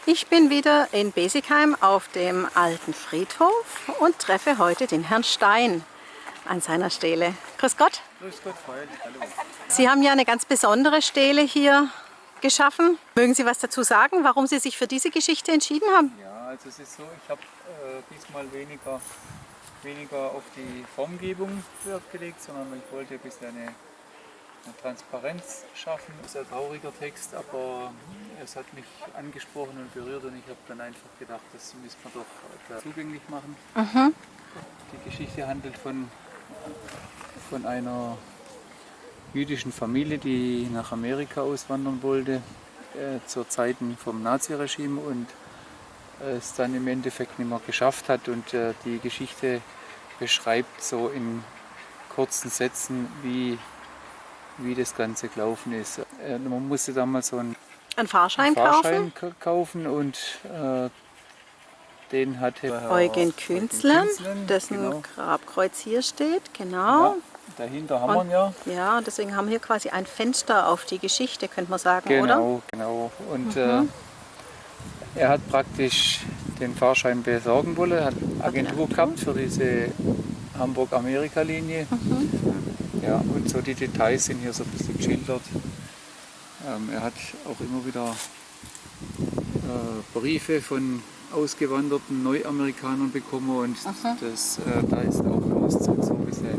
Ich bin wieder in Besigheim auf dem alten Friedhof und treffe heute den Herrn Stein an seiner Stele. Grüß Gott. Grüß Gott, Freund. Hallo. Sie haben ja eine ganz besondere Stele hier geschaffen. Mögen Sie was dazu sagen, warum Sie sich für diese Geschichte entschieden haben? Ja, also es ist so, ich habe diesmal weniger auf die Formgebung Wert gelegt, sondern ich wollte ein bisschen eine Transparenz schaffen. Das ist ein trauriger Text, aber es hat mich angesprochen und berührt und ich habe dann einfach gedacht, das müssen wir doch zugänglich machen. Mhm. Die Geschichte handelt von einer jüdischen Familie, die nach Amerika auswandern wollte, zur Zeiten vom Naziregime und es dann im Endeffekt nicht mehr geschafft hat. Und die Geschichte beschreibt so in kurzen Sätzen, wie das Ganze gelaufen ist. Man musste damals so einen Fahrschein kaufen und den hatte Eugen Künzlen, dessen genau. Grabkreuz hier steht, genau. Ja, dahinter haben wir ihn ja. Ja, und deswegen haben wir hier quasi ein Fenster auf die Geschichte, könnte man sagen, oder? Genau. Und er hat praktisch den Fahrschein besorgen wollen, hat Agentur gehabt für diese Hamburg-Amerika-Linie. Ja, und so die Details sind hier so ein bisschen geschildert. Er hat auch immer wieder Briefe von ausgewanderten Neuamerikanern bekommen und da ist auch ein Auszug so ein bisschen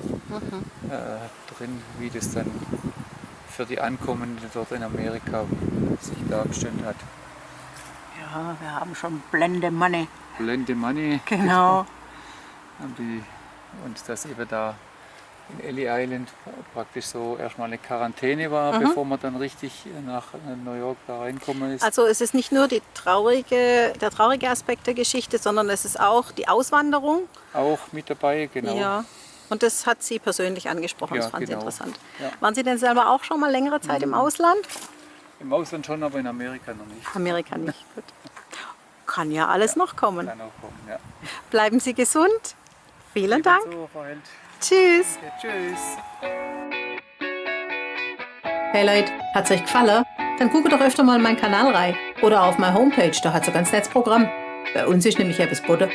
drin, wie das dann für die Ankommenden dort in Amerika sich dargestellt hat. Ja, wir haben schon Blende Money. Blende Money. Genau. Und dass eben da in Ellis Island praktisch so erstmal eine Quarantäne war, bevor man dann richtig nach New York da reinkommen ist. Also es ist nicht nur der traurige Aspekt der Geschichte, sondern es ist auch die Auswanderung. Auch mit dabei, genau. Ja. Und das hat Sie persönlich angesprochen, Ja, das fand genau. Sie interessant. Ja. Waren Sie denn selber auch schon mal längere Zeit im Ausland? Im Ausland schon, aber in Amerika noch nicht. Amerika nicht, gut. Kann ja alles noch kommen. Kann auch kommen, ja. Bleiben Sie gesund. Vielen Dank. So, Frau Held. Tschüss. Ja, tschüss. Hey Leute, hat's euch gefallen? Dann guckt doch öfter mal in meinen Kanal rein. Oder auf meine Homepage, da hat's ein ganz nettes Programm. Bei uns ist nämlich etwas Butter.